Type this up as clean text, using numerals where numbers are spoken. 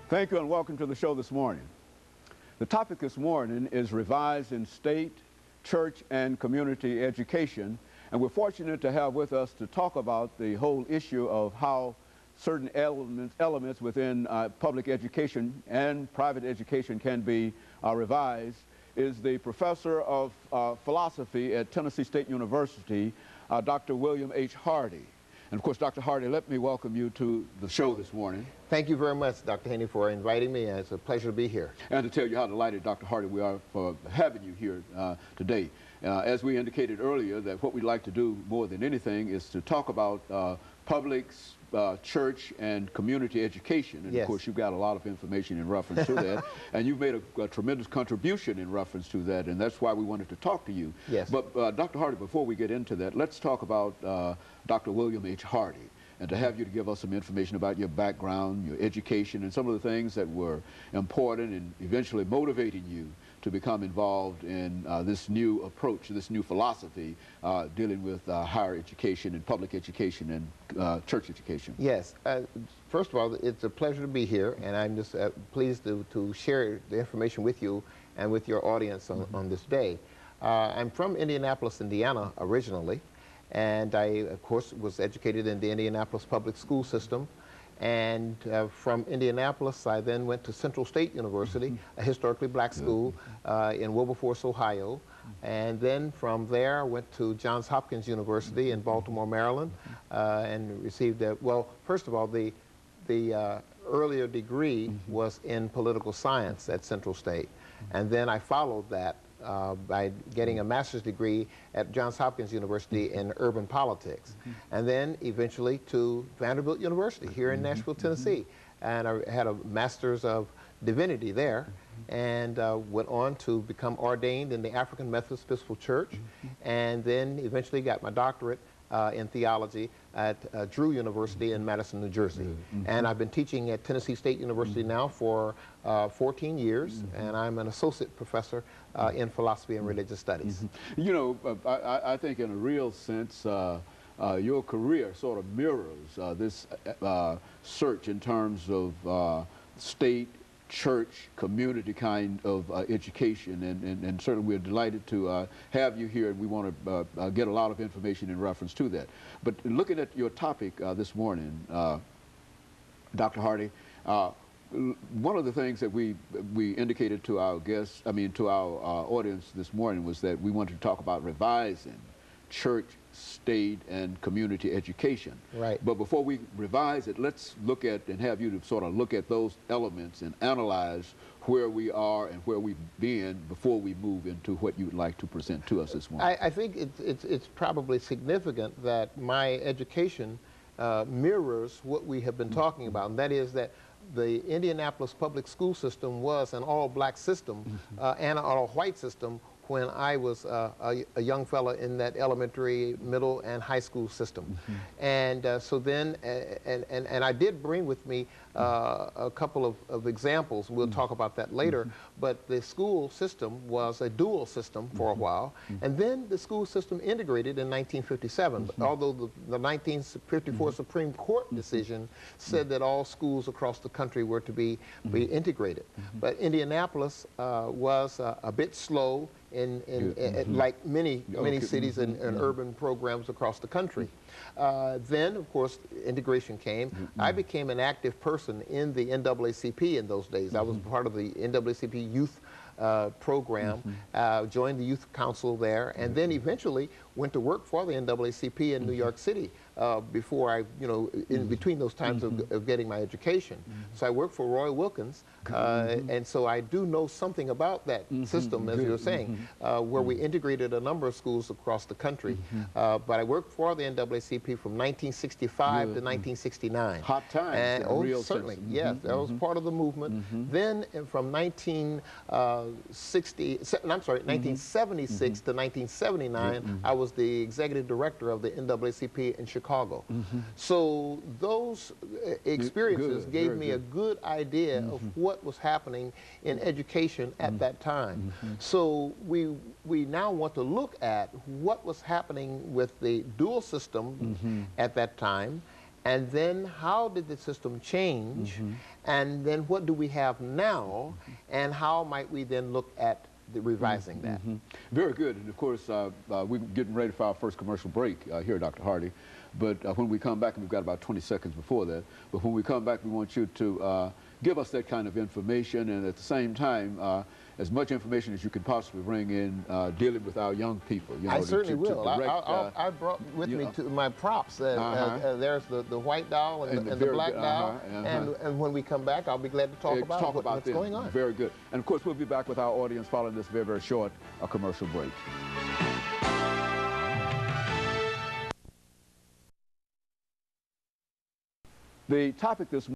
Thank you and welcome to the show this morning. The topic this morning is revised in state, church, and community education. And we're fortunate to have with us to talk about the whole issue of how certain elements within public education and private education can be revised is the professor of philosophy at Tennessee State University, Dr. William H. Hardy. And of course, Dr. Hardy, let me welcome you to the show this morning. Thank you very much, Dr. Haney, for inviting me. It's a pleasure to be here. And to tell you how delighted, Dr. Hardy, we are for having you here today. As we indicated earlier, that what we'd like to do more than anything is to talk about public, church, and community education. And yes. Of course, you've got a lot of information in reference to that. And you've made a tremendous contribution in reference to that. And that's why we wanted to talk to you. Yes. But Dr. Hardy, before we get into that, let's talk about Dr. William H. Hardy. And to have you to give us some information about your background, your education, and some of the things that were important and eventually motivating you to become involved in this new approach, this new philosophy dealing with higher education and public education and church education. Yes. First of all, it's a pleasure to be here, and I'm just pleased to share the information with you and with your audience on this day. I'm from Indianapolis, Indiana, originally. And I, of course, was educated in the Indianapolis public school system. And from Indianapolis, I then went to Central State University, a historically black school in Wilberforce, Ohio. And then from there, I went to Johns Hopkins University in Baltimore, Maryland, and received well, first of all, the earlier degree was in political science at Central State. And then I followed that by getting a master's degree at Johns Hopkins University in urban politics, and then eventually to Vanderbilt University here in Nashville, Tennessee. And I had a master's of divinity there, and went on to become ordained in the African Methodist Episcopal Church, and then eventually got my doctorate in theology at Drew University in Madison, New Jersey. And I've been teaching at Tennessee State University now for 14 years, and I'm an associate professor in philosophy and religious studies. You know, I think in a real sense, your career sort of mirrors this search in terms of state, church, community kind of education, and certainly we're delighted to have you here, and we want to get a lot of information in reference to that. But looking at your topic this morning, Dr. Hardy, one of the things that we indicated to our guests, to our audience this morning, was that we wanted to talk about revising church, state, and community education. Right. But before we revise it, let's look at and have you to sort of look at those elements and analyze where we are and where we've been before we move into what you would like to present to us this morning. I think it's probably significant that my education mirrors what we have been talking about, and that is that the Indianapolis public school system was an all-black system and an all-white system when I was a young fella in that elementary, middle, and high school system. And so then, and I did bring with me a couple of examples. We'll talk about that later. But the school system was a dual system for a while. And then the school system integrated in 1957. Although the 1954 Supreme Court decision said that all schools across the country were to be integrated. But Indianapolis was a bit slow like many cities and urban programs across the country. Then, of course, integration came. I became an active person in the NAACP in those days. I was part of the NAACP youth program, joined the youth council there, and then eventually went to work for the NAACP in New York City before I, in between those times of getting my education. So I worked for Roy Wilkins, and so I do know something about that system, as you were saying, where we integrated a number of schools across the country. But I worked for the NAACP from 1965 to 1969. Hot times, and in a real certainly, sense. yes, that was part of the movement. Then from 1976 to 1979, I was the executive director of the NAACP in Chicago. So those experiences gave me a good idea of what was happening in education at that time. So we now want to look at what was happening with the dual system at that time, and then how did the system change, and then what do we have now, and how might we then look at revising that. Very good. And of course, we're getting ready for our first commercial break here, Dr. Hardy. But when we come back, and we've got about 20 seconds before that, but when we come back, we want you to give us that kind of information, and at the same time, as much information as you can possibly bring in dealing with our young people. You know, I certainly will. Direct, I brought with me to my props. There's the white doll and the black doll. And when we come back, I'll be glad to talk about what's going on. Very good. And of course, we'll be back with our audience following this very, very short commercial break. The topic this